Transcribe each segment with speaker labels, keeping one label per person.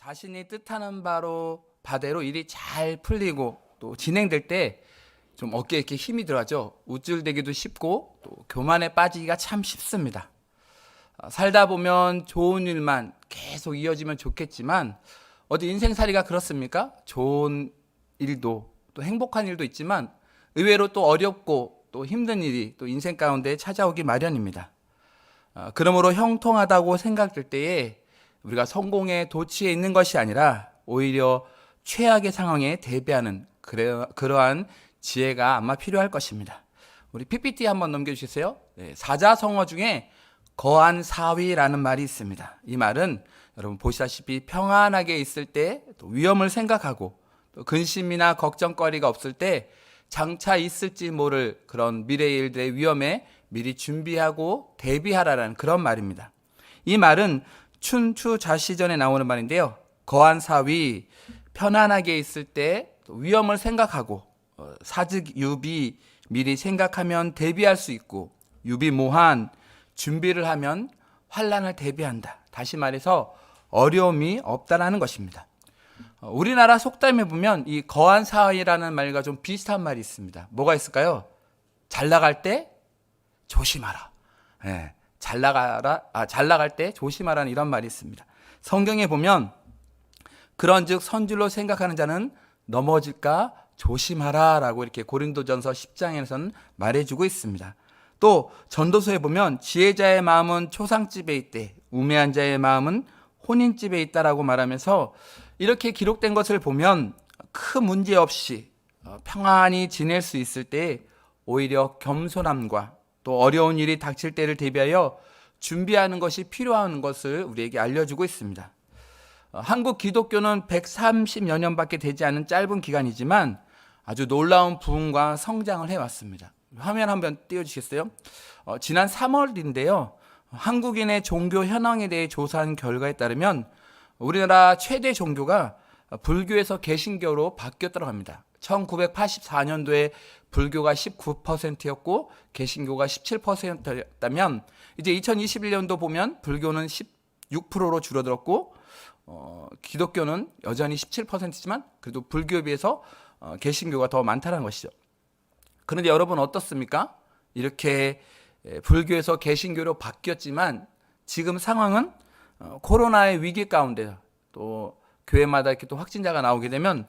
Speaker 1: 자신이 뜻하는 바대로 일이 잘 풀리고 또 진행될 때 좀 어깨에 이렇게 힘이 들어가죠. 우쭐대기도 쉽고 또 교만에 빠지기가 참 쉽습니다. 살다 보면 좋은 일만 계속 이어지면 좋겠지만 어디 인생살이가 그렇습니까? 좋은 일도 또 행복한 일도 있지만 의외로 또 어렵고 또 힘든 일이 또 인생 가운데 찾아오기 마련입니다. 그러므로 형통하다고 생각될 때에 우리가 성공의 도취에 있는 것이 아니라 오히려 최악의 상황에 대비하는 그러한 지혜가 아마 필요할 것입니다. 우리 PPT 한번 넘겨주시겠어요? 네, 사자성어 중에 거한사위라는 말이 있습니다. 이 말은 여러분 보시다시피 평안하게 있을 때 또 위험을 생각하고 또 근심이나 걱정거리가 없을 때 장차 있을지 모를 그런 미래의 일들의 위험에 미리 준비하고 대비하라는 그런 말입니다. 이 말은 춘추자시전에 나오는 말인데요. 거한사위, 편안하게 있을 때 위험을 생각하고 사직유비, 미리 생각하면 대비할 수 있고 유비무한, 준비를 하면 환난을 대비한다. 다시 말해서 어려움이 없다라는 것입니다. 우리나라 속담에 보면 이 거한사위라는 말과 좀 비슷한 말이 있습니다. 뭐가 있을까요? 잘 나갈 때 조심하라. 네, 잘 나갈 때 조심하라는 이런 말이 있습니다. 성경에 보면 그런즉 선줄로 생각하는 자는 넘어질까 조심하라 라고 이렇게 고린도전서 10장에서는 말해주고 있습니다. 또 전도서에 보면 지혜자의 마음은 초상집에 있되 우매한 자의 마음은 혼인집에 있다라고 말하면서 이렇게 기록된 것을 보면 큰 문제 없이 평안히 지낼 수 있을 때 오히려 겸손함과 또 어려운 일이 닥칠 때를 대비하여 준비하는 것이 필요한 것을 우리에게 알려주고 있습니다. 한국 기독교는 130여 년밖에 되지 않은 짧은 기간이지만 아주 놀라운 부흥과 성장을 해왔습니다. 화면 한번 띄워주시겠어요? 지난 3월인데요. 한국인의 종교 현황에 대해 조사한 결과에 따르면 우리나라 최대 종교가 불교에서 개신교로 바뀌었다고 합니다. 1984년도에 불교가 19%였고 개신교가 17%였다면 이제 2021년도 보면 불교는 16%로 줄어들었고 기독교는 여전히 17%지만 그래도 불교에 비해서 개신교가 더 많다는 것이죠. 그런데 여러분 어떻습니까? 이렇게 불교에서 개신교로 바뀌었지만 지금 상황은 코로나의 위기 가운데 또 교회마다 이렇게 또 확진자가 나오게 되면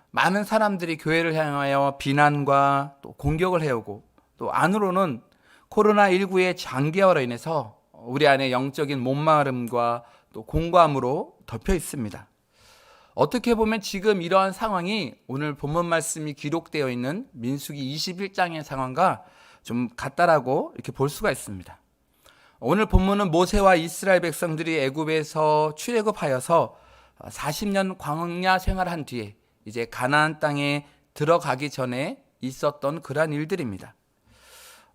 Speaker 1: 많은 사람들이 교회를 향하여 비난과 또 공격을 해오고 또 안으로는 코로나19의 장기화로 인해서 우리 안에 영적인 목마름과 또 공고함으로 덮여 있습니다. 어떻게 보면 지금 이러한 상황이 오늘 본문 말씀이 기록되어 있는 민수기 21장의 상황과 좀 같다라고 이렇게 볼 수가 있습니다. 오늘 본문은 모세와 이스라엘 백성들이 애굽에서 출애굽하여서 40년 광야 생활한 뒤에 이제 가나안 땅에 들어가기 전에 있었던 그러한 일들입니다.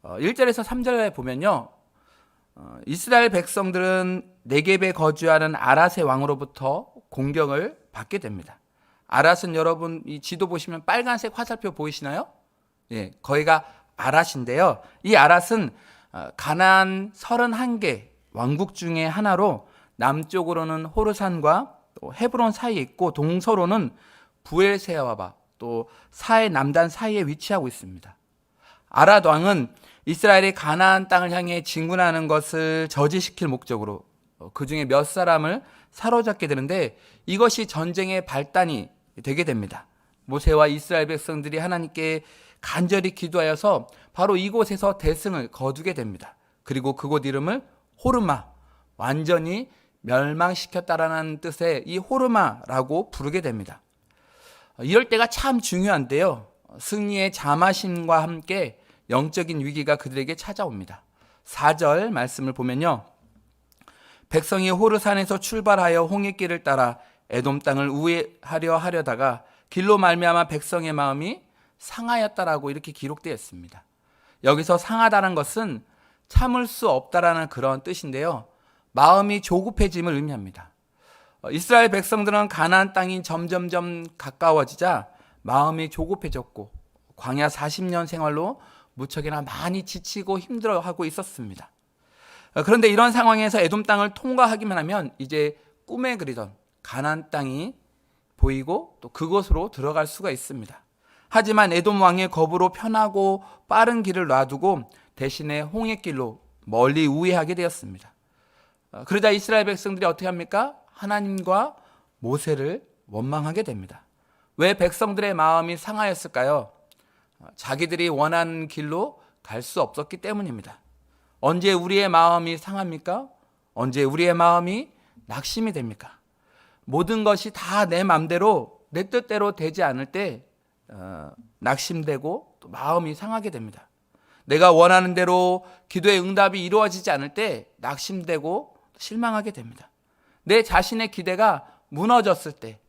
Speaker 1: 1절에서 3절에 보면요. 이스라엘 백성들은 네겝에 거주하는 아랏의 왕으로부터 공격을 받게 됩니다. 아랏은 여러분 이 지도 보시면 빨간색 화살표 보이시나요? 예, 거기가 아랏인데요. 이 아랏은 가나안 31개 왕국 중에 하나로 남쪽으로는 호르산과 또 헤브론 사이에 있고 동서로는 부엘세바와 또 사해 남단 사이에 위치하고 있습니다. 아랏 왕은 이스라엘이 가나안 땅을 향해 진군하는 것을 저지시킬 목적으로 그 중에 몇 사람을 사로잡게 되는데 이것이 전쟁의 발단이 되게 됩니다. 모세와 이스라엘 백성들이 하나님께 간절히 기도하여서 바로 이곳에서 대승을 거두게 됩니다. 그리고 그곳 이름을 호르마, 완전히 멸망시켰다라는 뜻의 이 호르마라고 부르게 됩니다. 이럴 때가 참 중요한데요. 승리의 자마심과 함께 영적인 위기가 그들에게 찾아옵니다. 4절 말씀을 보면요. 백성이 호르산에서 출발하여 홍해길을 따라 에돔 땅을 우회하려 하려다가 길로 말미암아 백성의 마음이 상하였다라고 이렇게 기록되어 있습니다. 여기서 상하다는 것은 참을 수 없다라는 그런 뜻인데요. 마음이 조급해짐을 의미합니다. 이스라엘 백성들은 가나안 땅이 점점점 가까워지자 마음이 조급해졌고 광야 40년 생활로 무척이나 많이 지치고 힘들어하고 있었습니다. 그런데 이런 상황에서 에돔 땅을 통과하기만 하면 이제 꿈에 그리던 가나안 땅이 보이고 또 그곳으로 들어갈 수가 있습니다. 하지만 에돔 왕의 겁으로 편하고 빠른 길을 놔두고 대신에 홍해길로 멀리 우회하게 되었습니다. 그러자 이스라엘 백성들이 어떻게 합니까? 하나님과 모세를 원망하게 됩니다. 왜 백성들의 마음이 상하였을까요? 자기들이 원하는 길로 갈 수 없었기 때문입니다. 언제 우리의 마음이 상합니까? 언제 우리의 마음이 낙심이 됩니까? 모든 것이 다 내 맘대로 내 뜻대로 되지 않을 때 낙심되고 또 마음이 상하게 됩니다. 내가 원하는 대로 기도의 응답이 이루어지지 않을 때 낙심되고 실망하게 됩니다. 내 자신의 기대가 무너졌을 때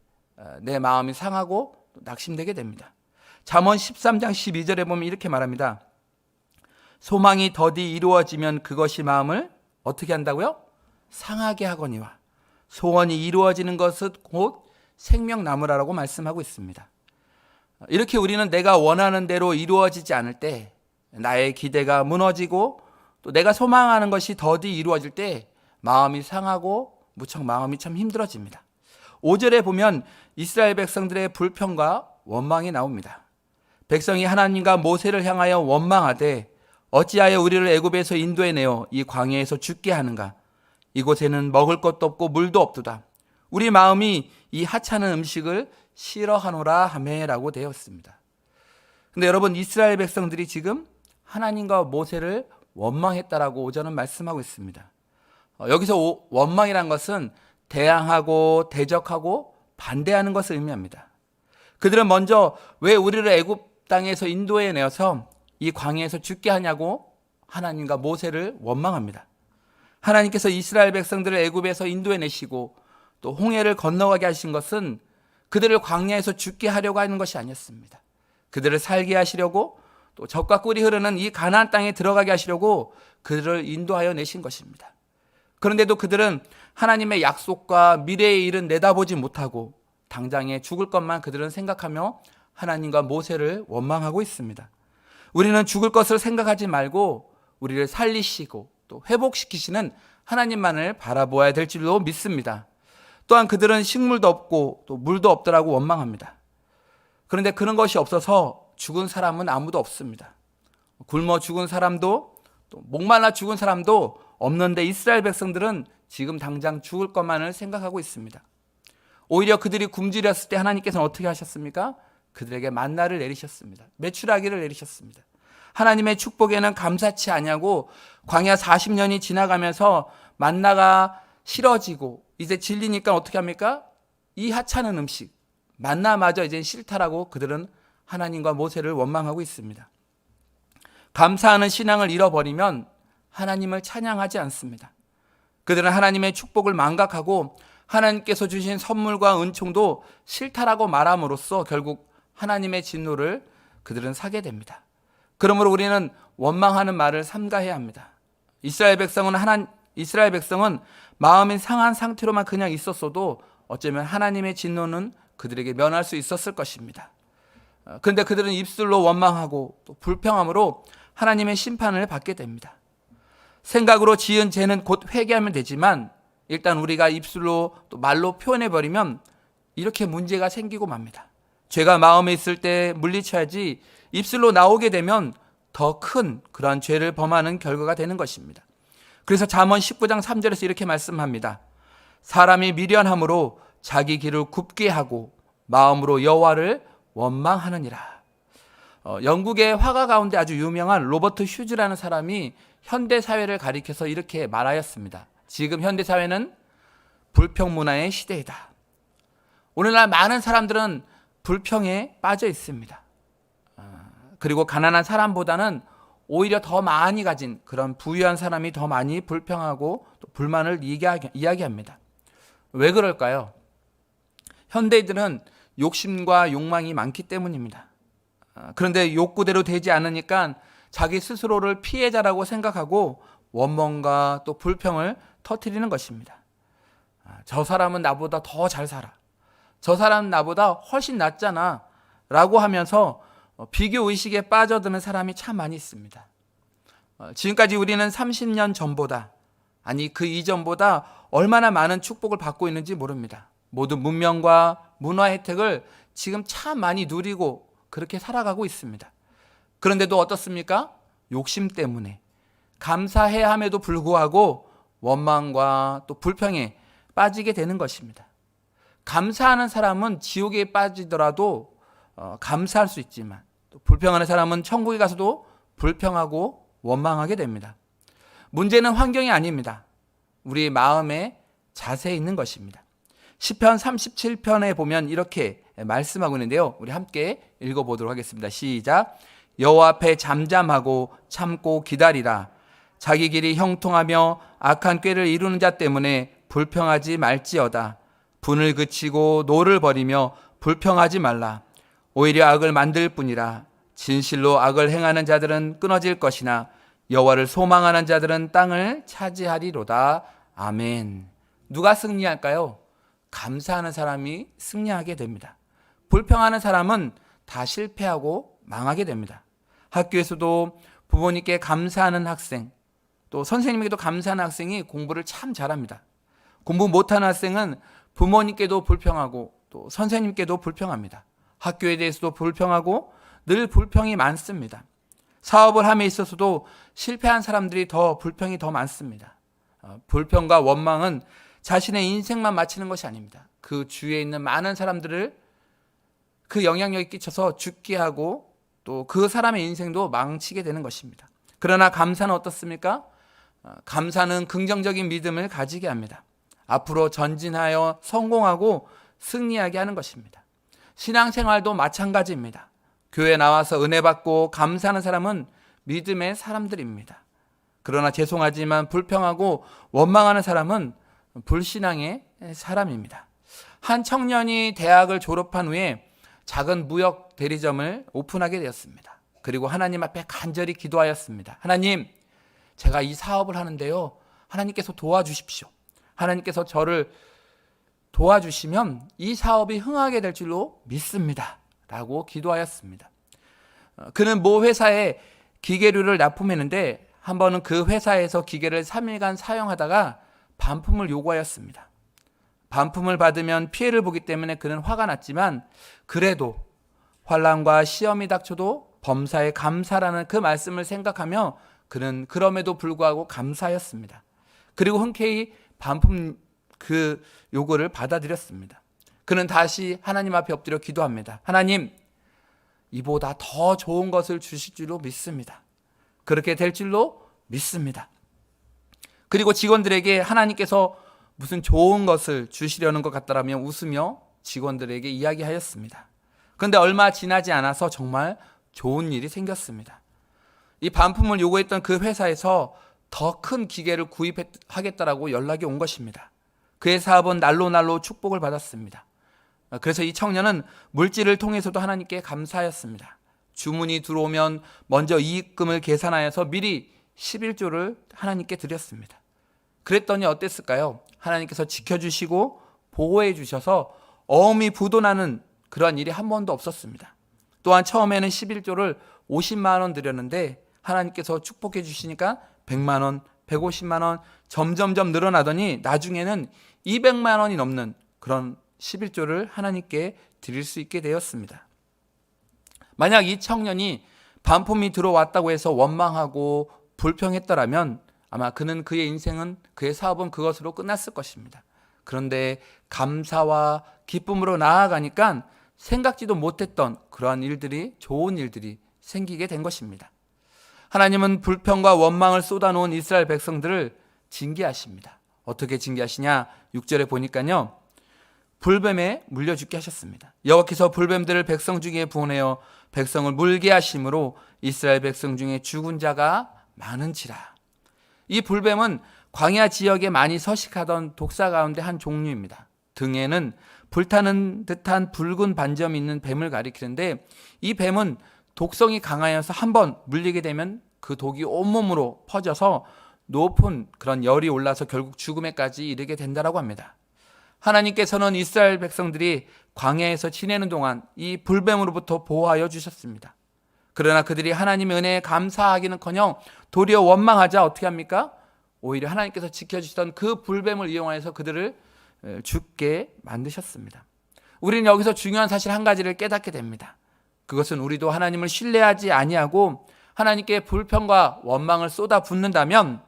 Speaker 1: 내 마음이 상하고 낙심되게 됩니다. 잠언 13장 12절에 보면 이렇게 말합니다. 소망이 더디 이루어지면 그것이 마음을 어떻게 한다고요? 상하게 하거니와 소원이 이루어지는 것은 곧 생명나무라고 말씀하고 있습니다. 이렇게 우리는 내가 원하는 대로 이루어지지 않을 때 나의 기대가 무너지고 또 내가 소망하는 것이 더디 이루어질 때 마음이 상하고 무척 마음이 참 힘들어집니다. 5절에 보면 이스라엘 백성들의 불평과 원망이 나옵니다. 백성이 하나님과 모세를 향하여 원망하되 어찌하여 우리를 애굽에서 인도해내어 이 광야에서 죽게 하는가? 이곳에는 먹을 것도 없고 물도 없도다. 우리 마음이 이 하찮은 음식을 싫어하노라 하매라고 되었습니다. 근데 여러분, 이스라엘 백성들이 지금 하나님과 모세를 원망했다라고 5절은 말씀하고 있습니다. 여기서 원망이란 것은 대항하고 대적하고 반대하는 것을 의미합니다. 그들은 먼저 왜 우리를 애굽 땅에서 인도해 내어서 이 광야에서 죽게 하냐고 하나님과 모세를 원망합니다. 하나님께서 이스라엘 백성들을 애굽에서 인도해 내시고 또 홍해를 건너가게 하신 것은 그들을 광야에서 죽게 하려고 하는 것이 아니었습니다. 그들을 살게 하시려고 또 젖과 꿀이 흐르는 이 가나안 땅에 들어가게 하시려고 그들을 인도하여 내신 것입니다. 그런데도 그들은 하나님의 약속과 미래의 일은 내다보지 못하고 당장에 죽을 것만 그들은 생각하며 하나님과 모세를 원망하고 있습니다. 우리는 죽을 것을 생각하지 말고 우리를 살리시고 또 회복시키시는 하나님만을 바라보아야 될 줄로 믿습니다. 또한 그들은 식물도 없고 또 물도 없더라고 원망합니다. 그런데 그런 것이 없어서 죽은 사람은 아무도 없습니다. 굶어 죽은 사람도 또 목말라 죽은 사람도 없는데 이스라엘 백성들은 지금 당장 죽을 것만을 생각하고 있습니다. 오히려 그들이 굶주렸을 때 하나님께서는 어떻게 하셨습니까? 그들에게 만나를 내리셨습니다. 메추라기를 내리셨습니다. 하나님의 축복에는 감사치 아니하고 광야 40년이 지나가면서 만나가 싫어지고 이제 질리니까 어떻게 합니까? 이 하찮은 음식 만나마저 이제 싫다라고 그들은 하나님과 모세를 원망하고 있습니다. 감사하는 신앙을 잃어버리면 하나님을 찬양하지 않습니다. 그들은 하나님의 축복을 망각하고 하나님께서 주신 선물과 은총도 싫다라고 말함으로써 결국 하나님의 진노를 그들은 사게 됩니다. 그러므로 우리는 원망하는 말을 삼가해야 합니다. 이스라엘 백성은 마음이 상한 상태로만 그냥 있었어도 어쩌면 하나님의 진노는 그들에게 면할 수 있었을 것입니다. 그런데 그들은 입술로 원망하고 또 불평함으로 하나님의 심판을 받게 됩니다. 생각으로 지은 죄는 곧 회개하면 되지만 일단 우리가 입술로 또 말로 표현해버리면 이렇게 문제가 생기고 맙니다. 죄가 마음에 있을 때 물리쳐야지 입술로 나오게 되면 더 큰 그러한 죄를 범하는 결과가 되는 것입니다. 그래서 잠언 19장 3절에서 이렇게 말씀합니다. 사람이 미련함으로 자기 길을 굽게 하고 마음으로 여호와를 원망하느니라. 영국의 화가 가운데 아주 유명한 로버트 휴즈라는 사람이 현대사회를 가리켜서 이렇게 말하였습니다. 지금 현대사회는 불평 문화의 시대이다. 오늘날 많은 사람들은 불평에 빠져 있습니다. 그리고 가난한 사람보다는 오히려 더 많이 가진 그런 부유한 사람이 더 많이 불평하고 또 불만을 이야기합니다. 왜 그럴까요? 현대인들은 욕심과 욕망이 많기 때문입니다. 그런데 욕구대로 되지 않으니까 자기 스스로를 피해자라고 생각하고 원망과 또 불평을 터뜨리는 것입니다. 저 사람은 나보다 더 잘 살아. 저 사람은 나보다 훨씬 낫잖아. 라고 하면서 비교 의식에 빠져드는 사람이 참 많이 있습니다. 지금까지 우리는 30년 전보다 아니 그 이전보다 얼마나 많은 축복을 받고 있는지 모릅니다. 모든 문명과 문화 혜택을 지금 참 많이 누리고 그렇게 살아가고 있습니다. 그런데도 어떻습니까? 욕심 때문에 감사해야 함에도 불구하고 원망과 또 불평에 빠지게 되는 것입니다. 감사하는 사람은 지옥에 빠지더라도 감사할 수 있지만, 또 불평하는 사람은 천국에 가서도 불평하고 원망하게 됩니다. 문제는 환경이 아닙니다. 우리 마음의 자세에 있는 것입니다. 시편 37편에 보면 이렇게 말씀하고 있는데요. 우리 함께 읽어보도록 하겠습니다. 시작. 여호와 앞에 잠잠하고 참고 기다리라. 자기 길이 형통하며 악한 꾀를 이루는 자 때문에 불평하지 말지어다. 분을 그치고 노를 버리며 불평하지 말라. 오히려 악을 만들 뿐이라. 진실로 악을 행하는 자들은 끊어질 것이나 여호와를 소망하는 자들은 땅을 차지하리로다. 아멘. 누가 승리할까요? 감사하는 사람이 승리하게 됩니다. 불평하는 사람은 다 실패하고 망하게 됩니다. 학교에서도 부모님께 감사하는 학생, 또 선생님에게도 감사하는 학생이 공부를 참 잘합니다. 공부 못하는 학생은 부모님께도 불평하고 또 선생님께도 불평합니다. 학교에 대해서도 불평하고 늘 불평이 많습니다. 사업을 함에 있어서도 실패한 사람들이 불평이 더 많습니다. 불평과 원망은 자신의 인생만 마치는 것이 아닙니다. 그 주위에 있는 많은 사람들을 그 영향력이 끼쳐서 죽게 하고 또 그 사람의 인생도 망치게 되는 것입니다. 그러나 감사는 어떻습니까? 감사는 긍정적인 믿음을 가지게 합니다. 앞으로 전진하여 성공하고 승리하게 하는 것입니다. 신앙생활도 마찬가지입니다. 교회 나와서 은혜 받고 감사하는 사람은 믿음의 사람들입니다. 그러나 죄송하지만 불평하고 원망하는 사람은 불신앙의 사람입니다. 한 청년이 대학을 졸업한 후에 작은 무역 대리점을 오픈하게 되었습니다. 그리고 하나님 앞에 간절히 기도하였습니다. 하나님, 제가 이 사업을 하는데요, 하나님께서 도와주십시오. 하나님께서 저를 도와주시면 이 사업이 흥하게 될 줄로 믿습니다. 라고 기도하였습니다. 그는 모 회사에 기계류를 납품했는데 한 번은 그 회사에서 기계를 3일간 사용하다가 반품을 요구하였습니다. 반품을 받으면 피해를 보기 때문에 그는 화가 났지만 그래도 환난과 시험이 닥쳐도 범사에 감사라는 그 말씀을 생각하며 그는 그럼에도 불구하고 감사하였습니다. 그리고 흔쾌히 반품 그 요구를 받아들였습니다. 그는 다시 하나님 앞에 엎드려 기도합니다. 하나님, 이보다 더 좋은 것을 주실 줄로 믿습니다. 그렇게 될 줄로 믿습니다. 그리고 직원들에게 하나님께서 무슨 좋은 것을 주시려는 것 같다라며 웃으며 직원들에게 이야기하였습니다. 그런데 얼마 지나지 않아서 정말 좋은 일이 생겼습니다. 이 반품을 요구했던 그 회사에서 더 큰 기계를 구입하겠다라고 연락이 온 것입니다. 그의 사업은 날로 축복을 받았습니다. 그래서 이 청년은 물질을 통해서도 하나님께 감사하였습니다. 주문이 들어오면 먼저 이익금을 계산하여서 미리 11조를 하나님께 드렸습니다. 그랬더니 어땠을까요? 하나님께서 지켜주시고 보호해 주셔서 어음이 부도나는 그런 일이 한 번도 없었습니다. 또한 처음에는 11조를 50만 원 드렸는데 하나님께서 축복해 주시니까 100만 원, 150만 원 점점점 늘어나더니 나중에는 200만 원이 넘는 그런 11조를 하나님께 드릴 수 있게 되었습니다. 만약 이 청년이 반품이 들어왔다고 해서 원망하고 불평했더라면 아마 그의 인생은, 그의 사업은 그것으로 끝났을 것입니다. 그런데 감사와 기쁨으로 나아가니까 생각지도 못했던 그러한 일들이, 좋은 일들이 생기게 된 것입니다. 하나님은 불평과 원망을 쏟아놓은 이스라엘 백성들을 징계하십니다. 어떻게 징계하시냐? 6절에 보니까요, 불뱀에 물려 죽게 하셨습니다. 여호와께서 불뱀들을 백성 중에 보내어 백성을 물게 하심으로 이스라엘 백성 중에 죽은 자가 많은지라. 이 불뱀은 광야 지역에 많이 서식하던 독사 가운데 한 종류입니다. 등에는 불타는 듯한 붉은 반점이 있는 뱀을 가리키는데 이 뱀은 독성이 강하여서 한번 물리게 되면 그 독이 온몸으로 퍼져서 높은 그런 열이 올라서 결국 죽음에까지 이르게 된다라고 합니다. 하나님께서는 이스라엘 백성들이 광야에서 지내는 동안 이 불뱀으로부터 보호하여 주셨습니다. 그러나 그들이 하나님의 은혜에 감사하기는커녕 도리어 원망하자 어떻게 합니까? 오히려 하나님께서 지켜주시던 그 불뱀을 이용하여서 그들을 죽게 만드셨습니다. 우리는 여기서 중요한 사실 한 가지를 깨닫게 됩니다. 그것은 우리도 하나님을 신뢰하지 아니하고 하나님께 불평과 원망을 쏟아붓는다면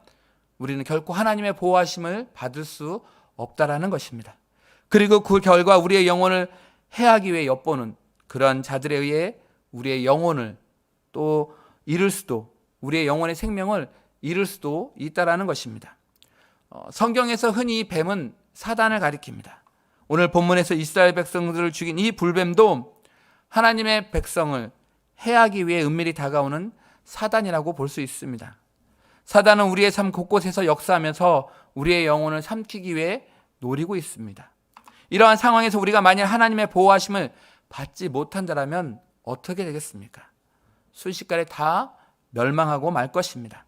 Speaker 1: 우리는 결코 하나님의 보호하심을 받을 수 없다라는 것입니다. 그리고 그 결과 우리의 영혼을 해하기 위해 엿보는 그러한 자들에 의해 우리의 영혼을 또 잃을 수도, 우리의 영혼의 생명을 잃을 수도 있다라는 것입니다. 성경에서 흔히 뱀은 사단을 가리킵니다. 오늘 본문에서 이스라엘 백성들을 죽인 이 불뱀도 하나님의 백성을 해하기 위해 은밀히 다가오는 사단이라고 볼 수 있습니다. 사단은 우리의 삶 곳곳에서 역사하면서 우리의 영혼을 삼키기 위해 노리고 있습니다. 이러한 상황에서 우리가 만약 하나님의 보호하심을 받지 못한다면 어떻게 되겠습니까? 순식간에 다 멸망하고 말 것입니다.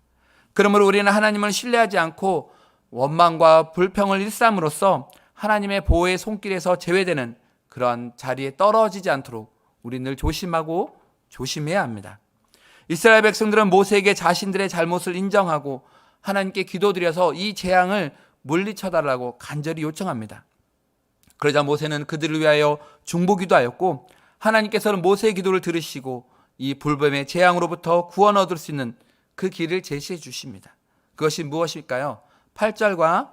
Speaker 1: 그러므로 우리는 하나님을 신뢰하지 않고 원망과 불평을 일삼으로써 하나님의 보호의 손길에서 제외되는 그런 자리에 떨어지지 않도록 우리 늘 조심하고 조심해야 합니다. 이스라엘 백성들은 모세에게 자신들의 잘못을 인정하고 하나님께 기도드려서 이 재앙을 물리쳐달라고 간절히 요청합니다. 그러자 모세는 그들을 위하여 중보기도하였고 하나님께서는 모세의 기도를 들으시고 이 불뱀의 재앙으로부터 구원 얻을 수 있는 그 길을 제시해 주십니다. 그것이 무엇일까요? 8절과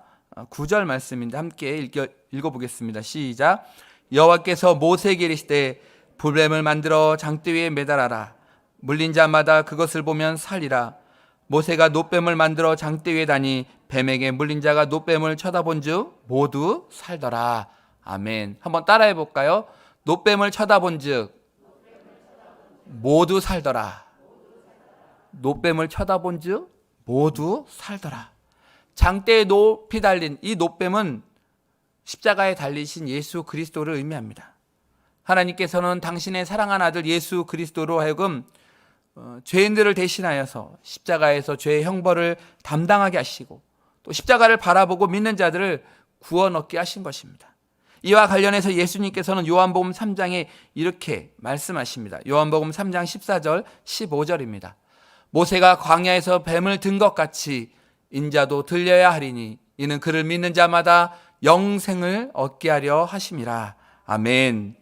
Speaker 1: 9절 말씀인데 함께 읽어보겠습니다. 시작. 여호와께서 모세에게 이르시되 불뱀을 만들어 장대 위에 매달아라. 물린 자마다 그것을 보면 살리라. 모세가 놋뱀을 만들어 장대 위에 다니 뱀에게 물린 자가 놋뱀을 쳐다본즉 모두 살더라. 아멘. 한번 따라해 볼까요? 놋뱀을 쳐다본즉 모두 살더라. 놋뱀을 쳐다본즉 모두 살더라. 장대에 높이 달린 이 놋뱀은 십자가에 달리신 예수 그리스도를 의미합니다. 하나님께서는 당신의 사랑한 아들 예수 그리스도로 하여금 죄인들을 대신하여서 십자가에서 죄의 형벌을 담당하게 하시고 또 십자가를 바라보고 믿는 자들을 구원 얻게 하신 것입니다. 이와 관련해서 예수님께서는 요한복음 3장에 이렇게 말씀하십니다. 요한복음 3장 14절 15절입니다. 모세가 광야에서 뱀을 든 것 같이 인자도 들려야 하리니 이는 그를 믿는 자마다 영생을 얻게 하려 하심이라. 아멘.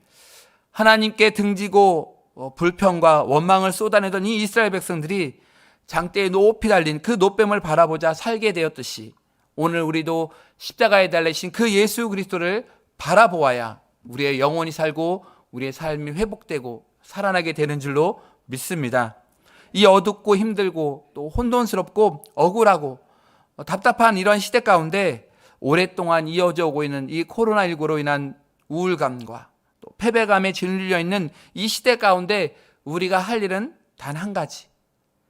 Speaker 1: 하나님께 등지고 불평과 원망을 쏟아내던 이 이스라엘 백성들이 장대에 높이 달린 그 놋뱀을 바라보자 살게 되었듯이 오늘 우리도 십자가에 달리신 그 예수 그리스도를 바라보아야 우리의 영혼이 살고 우리의 삶이 회복되고 살아나게 되는 줄로 믿습니다. 이 어둡고 힘들고 또 혼돈스럽고 억울하고 답답한 이런 시대 가운데 오랫동안 이어져 오고 있는 이 코로나19로 인한 우울감과 또 패배감에 짓눌려 있는 이 시대 가운데 우리가 할 일은 단 한 가지.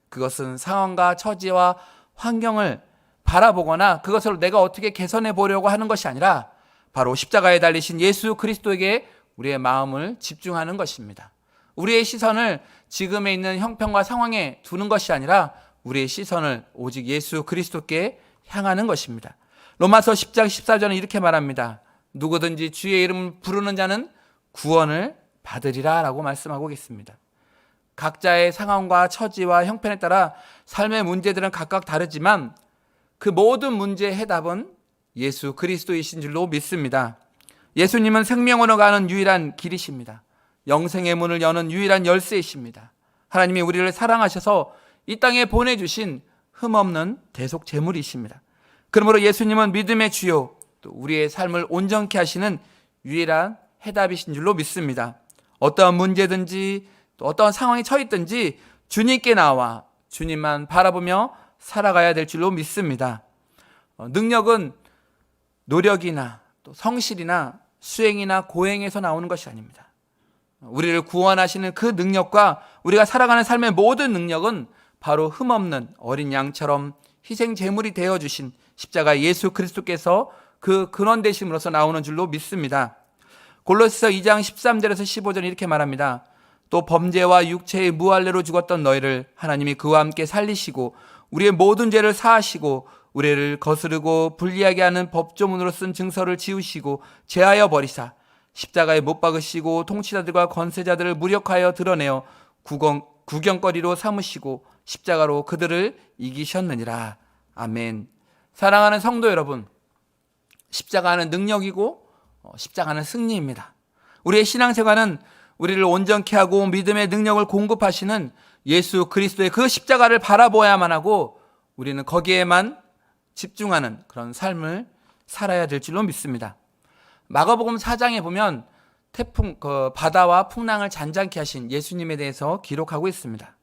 Speaker 1: 그것은 상황과 처지와 환경을 바라보거나 그것을 내가 어떻게 개선해 보려고 하는 것이 아니라 바로 십자가에 달리신 예수 그리스도에게 우리의 마음을 집중하는 것입니다. 우리의 시선을 지금에 있는 형편과 상황에 두는 것이 아니라 우리의 시선을 오직 예수 그리스도께 향하는 것입니다. 로마서 10장 14절은 이렇게 말합니다. 누구든지 주의 이름을 부르는 자는 구원을 받으리라 라고 말씀하고 있습니다. 각자의 상황과 처지와 형편에 따라 삶의 문제들은 각각 다르지만 그 모든 문제의 해답은 예수 그리스도이신 줄로 믿습니다. 예수님은 생명으로 가는 유일한 길이십니다. 영생의 문을 여는 유일한 열쇠이십니다. 하나님이 우리를 사랑하셔서 이 땅에 보내주신 흠없는 대속 제물이십니다. 그러므로 예수님은 믿음의 주요 또 우리의 삶을 온전케 하시는 유일한 해답이신 줄로 믿습니다. 어떠한 문제든지 또 어떠한 상황에 처했든지 주님께 나와 주님만 바라보며 살아가야 될 줄로 믿습니다. 능력은 노력이나 또 성실이나 수행이나 고행에서 나오는 것이 아닙니다. 우리를 구원하시는 그 능력과 우리가 살아가는 삶의 모든 능력은 바로 흠없는 어린 양처럼 희생 제물이 되어주신 십자가 예수 그리스도께서 그 근원 되심으로써 나오는 줄로 믿습니다. 골로새서 2장 13절에서 15절 이렇게 말합니다. 또 범죄와 육체의 무할례로 죽었던 너희를 하나님이 그와 함께 살리시고 우리의 모든 죄를 사하시고 우리를 거스르고 불리하게 하는 법조문으로 쓴 증서를 지우시고 제하여 버리사 십자가에 못 박으시고 통치자들과 권세자들을 무력하여 드러내어 구경거리로 삼으시고 십자가로 그들을 이기셨느니라. 아멘. 사랑하는 성도 여러분, 십자가는 능력이고 십자가는 승리입니다. 우리의 신앙생활은 우리를 온전케 하고 믿음의 능력을 공급하시는 예수 그리스도의 그 십자가를 바라보아야만 하고 우리는 거기에만 집중하는 그런 삶을 살아야 될 줄로 믿습니다. 마가복음 4장에 보면 태풍, 바다와 풍랑을 잔잔케 하신 예수님에 대해서 기록하고 있습니다.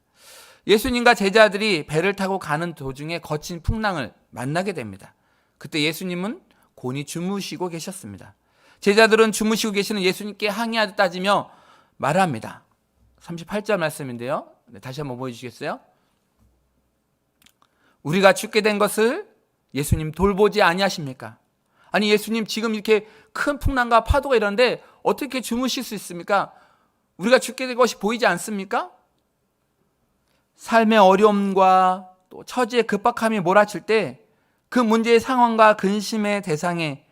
Speaker 1: 예수님과 제자들이 배를 타고 가는 도중에 거친 풍랑을 만나게 됩니다. 그때 예수님은 곤히 주무시고 계셨습니다. 제자들은 주무시고 계시는 예수님께 항의하듯 따지며 말합니다. 38절 말씀인데요. 다시 한번 보여주시겠어요? 우리가 죽게 된 것을 예수님 돌보지 아니하십니까? 아니 예수님 지금 이렇게 큰 풍랑과 파도가 이러는데 어떻게 주무실 수 있습니까? 우리가 죽게 된 것이 보이지 않습니까? 삶의 어려움과 또 처지의 급박함이 몰아칠 때 그 문제의 상황과 근심의 대상의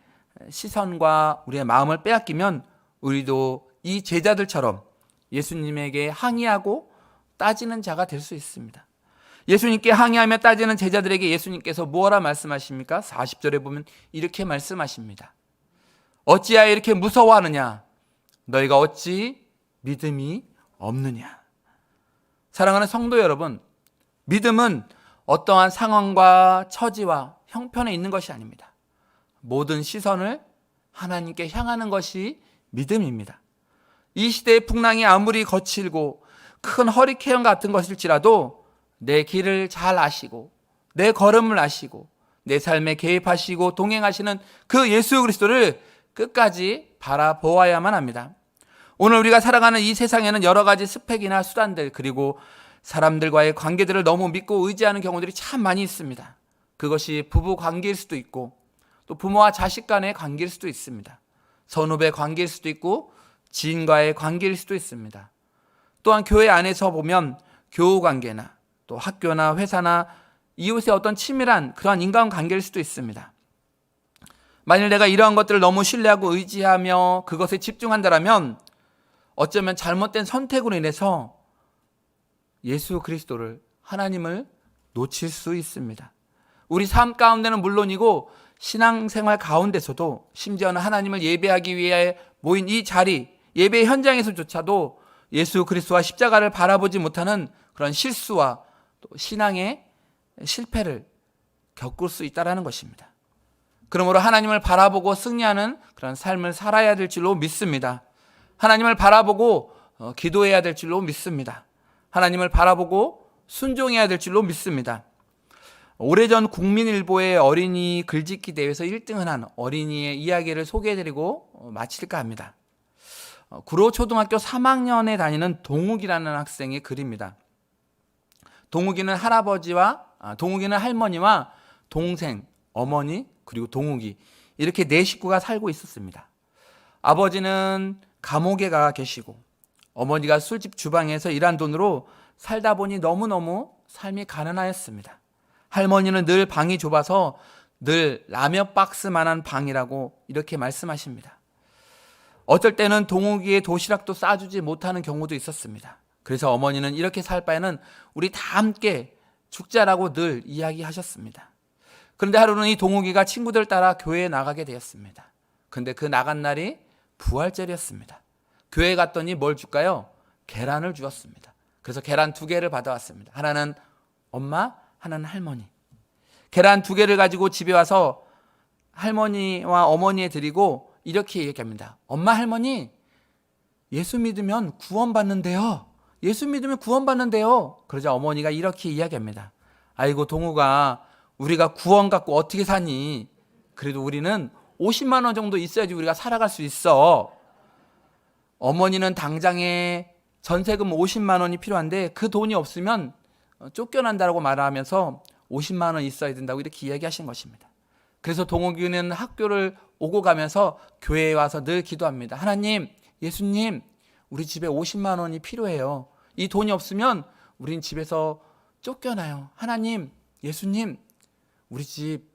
Speaker 1: 시선과 우리의 마음을 빼앗기면 우리도 이 제자들처럼 예수님에게 항의하고 따지는 자가 될 수 있습니다. 예수님께 항의하며 따지는 제자들에게 예수님께서 뭐라 말씀하십니까? 40절에 보면 이렇게 말씀하십니다. 어찌하여 이렇게 무서워하느냐? 너희가 어찌 믿음이 없느냐? 사랑하는 성도 여러분, 믿음은 어떠한 상황과 처지와 형편에 있는 것이 아닙니다. 모든 시선을 하나님께 향하는 것이 믿음입니다. 이 시대의 풍랑이 아무리 거칠고 큰 허리케인 같은 것일지라도 내 길을 잘 아시고 내 걸음을 아시고 내 삶에 개입하시고 동행하시는 그 예수 그리스도를 끝까지 바라보아야만 합니다. 오늘 우리가 살아가는 이 세상에는 여러 가지 스펙이나 수단들 그리고 사람들과의 관계들을 너무 믿고 의지하는 경우들이 참 많이 있습니다. 그것이 부부 관계일 수도 있고 또 부모와 자식 간의 관계일 수도 있습니다. 선후배 관계일 수도 있고 지인과의 관계일 수도 있습니다. 또한 교회 안에서 보면 교우 관계나 또 학교나 회사나 이웃의 어떤 치밀한 그러한 인간관계일 수도 있습니다. 만일 내가 이러한 것들을 너무 신뢰하고 의지하며 그것에 집중한다면 어쩌면 잘못된 선택으로 인해서 예수 그리스도를 하나님을 놓칠 수 있습니다. 우리 삶 가운데는 물론이고 신앙생활 가운데서도 심지어는 하나님을 예배하기 위해 모인 이 자리 예배 현장에서조차도 예수 그리스도와 십자가를 바라보지 못하는 그런 실수와 또 신앙의 실패를 겪을 수 있다는 것입니다. 그러므로 하나님을 바라보고 승리하는 그런 삶을 살아야 될 줄로 믿습니다. 하나님을 바라보고 기도해야 될 줄로 믿습니다. 하나님을 바라보고 순종해야 될 줄로 믿습니다. 오래전 국민일보의 어린이 글짓기 대회에서 1등을 한 어린이의 이야기를 소개해드리고 마칠까 합니다. 구로초등학교 3학년에 다니는 동욱이라는 학생의 글입니다. 동욱이는 할머니와 동생, 어머니, 그리고 동욱이 이렇게 네 식구가 살고 있었습니다. 아버지는 감옥에 가 계시고 어머니가 술집 주방에서 일한 돈으로 살다 보니 너무너무 삶이 가난하였습니다. 할머니는 늘 방이 좁아서 늘 라면 박스만한 방이라고 이렇게 말씀하십니다. 어떨 때는 동욱이의 도시락도 싸주지 못하는 경우도 있었습니다. 그래서 어머니는 이렇게 살 바에는 우리 다 함께 죽자라고 늘 이야기하셨습니다. 그런데 하루는 이 동욱이가 친구들 따라 교회에 나가게 되었습니다. 그런데 그 나간 날이 부활절이었습니다. 교회에 갔더니 뭘 줄까요? 계란을 주었습니다. 그래서 계란 2개를 받아왔습니다. 하나는 엄마, 하나는 할머니. 계란 2개를 가지고 집에 와서 할머니와 어머니에 드리고 이렇게 얘기합니다. 엄마, 할머니, 예수 믿으면 구원받는데요. 예수 믿으면 구원받는데요. 그러자 어머니가 이렇게 이야기합니다. 아이고 동우가 우리가 구원 갖고 어떻게 사니? 그래도 우리는 50만 원 정도 있어야지 우리가 살아갈 수 있어. 어머니는 당장에 전세금 50만 원이 필요한데 그 돈이 없으면 쫓겨난다고 말하면서 50만 원 있어야 된다고 이렇게 이야기하신 것입니다. 그래서 동욱이는 학교를 오고 가면서 교회에 와서 늘 기도합니다. 하나님, 예수님, 우리 집에 50만 원이 필요해요. 이 돈이 없으면 우린 집에서 쫓겨나요. 하나님, 예수님, 우리 집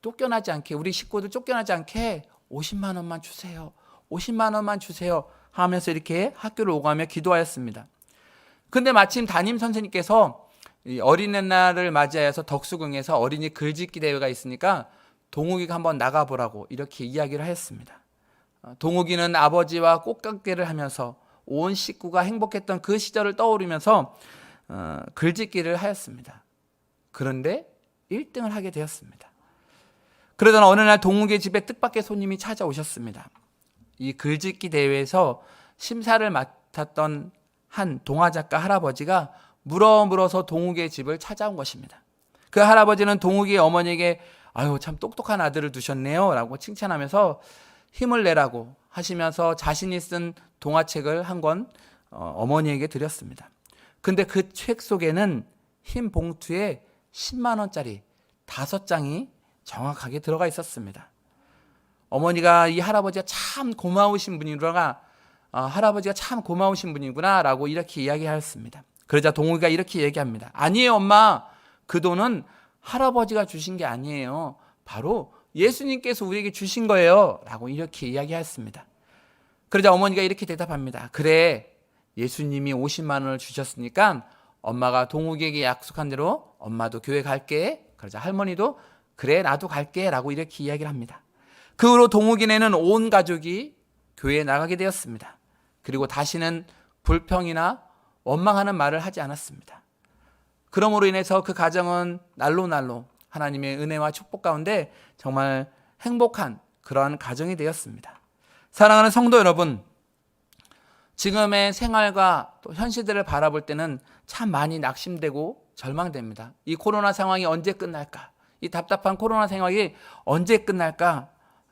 Speaker 1: 쫓겨나지 않게, 우리 식구들 쫓겨나지 않게 50만 원만 주세요. 50만 원만 주세요. 하면서 이렇게 학교를 오가며 기도하였습니다. 근데 마침 담임 선생님께서 어린이날을 맞이하여서 덕수궁에서 어린이 글짓기 대회가 있으니까 동욱이가 한번 나가보라고 이렇게 이야기를 하였습니다. 동욱이는 아버지와 꽃감기를 하면서 온 식구가 행복했던 그 시절을 떠오르면서 글짓기를 하였습니다. 그런데 1등을 하게 되었습니다. 그러던 어느 날 동욱의 집에 뜻밖의 손님이 찾아오셨습니다. 이 글짓기 대회에서 심사를 맡았던 한 동화작가 할아버지가 물어서 동욱의 집을 찾아온 것입니다. 그 할아버지는 동욱이의 어머니에게 아유 참 똑똑한 아들을 두셨네요 라고 칭찬하면서 힘을 내라고 하시면서 자신이 쓴 동화책을 한 권 어머니에게 드렸습니다. 근데 그 책 속에는 흰 봉투에 10만 원짜리 5장이 정확하게 들어가 있었습니다. 어머니가 이 할아버지가 참 고마우신 분이구나, 할아버지가 참 고마우신 분이구나 라고 이렇게 이야기하였습니다. 그러자 동욱이가 이렇게 얘기합니다. 아니에요 엄마, 그 돈은 할아버지가 주신 게 아니에요. 바로 예수님께서 우리에게 주신 거예요 라고 이렇게 이야기하였습니다. 그러자 어머니가 이렇게 대답합니다. 그래, 예수님이 50만 원을 주셨으니까 엄마가 동욱이에게 약속한 대로 엄마도 교회 갈게. 그러자 할머니도 그래 나도 갈게 라고 이렇게 이야기를 합니다. 그 후로 동욱이네는 온 가족이 교회에 나가게 되었습니다. 그리고 다시는 불평이나 원망하는 말을 하지 않았습니다. 그러므로 인해서 그 가정은 날로 하나님의 은혜와 축복 가운데 정말 행복한 그러한 가정이 되었습니다. 사랑하는 성도 여러분, 지금의 생활과 또 현실들을 바라볼 때는 참 많이 낙심되고 절망됩니다. 이 코로나 상황이 언제 끝날까? 이 답답한 코로나 상황이 언제 끝날까?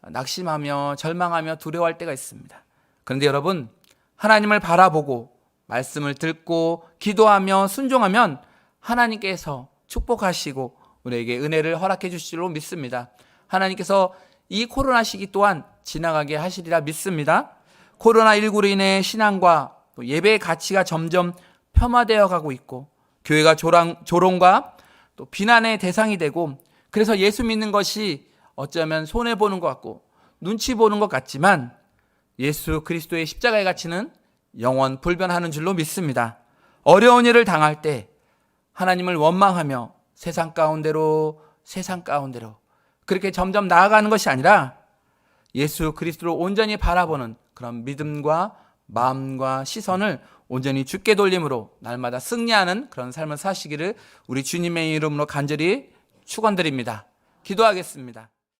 Speaker 1: 낙심하며 절망하며 두려워할 때가 있습니다. 그런데 여러분, 하나님을 바라보고 말씀을 듣고 기도하며 순종하면 하나님께서 축복하시고 우리에게 은혜를 허락해 주실 줄로 믿습니다. 하나님께서 이 코로나 시기 또한 지나가게 하시리라 믿습니다. 코로나19로 인해 신앙과 또 예배의 가치가 점점 폄하되어 가고 있고 교회가 조롱과 또 비난의 대상이 되고 그래서 예수 믿는 것이 어쩌면 손해보는 것 같고 눈치 보는 것 같지만 예수 그리스도의 십자가의 가치는 영원 불변하는 줄로 믿습니다. 어려운 일을 당할 때 하나님을 원망하며 세상 가운데로 그렇게 점점 나아가는 것이 아니라 예수 그리스도를 온전히 바라보는 그런 믿음과 마음과 시선을 온전히 주께 돌림으로 날마다 승리하는 그런 삶을 사시기를 우리 주님의 이름으로 간절히 축원드립니다. 기도하겠습니다.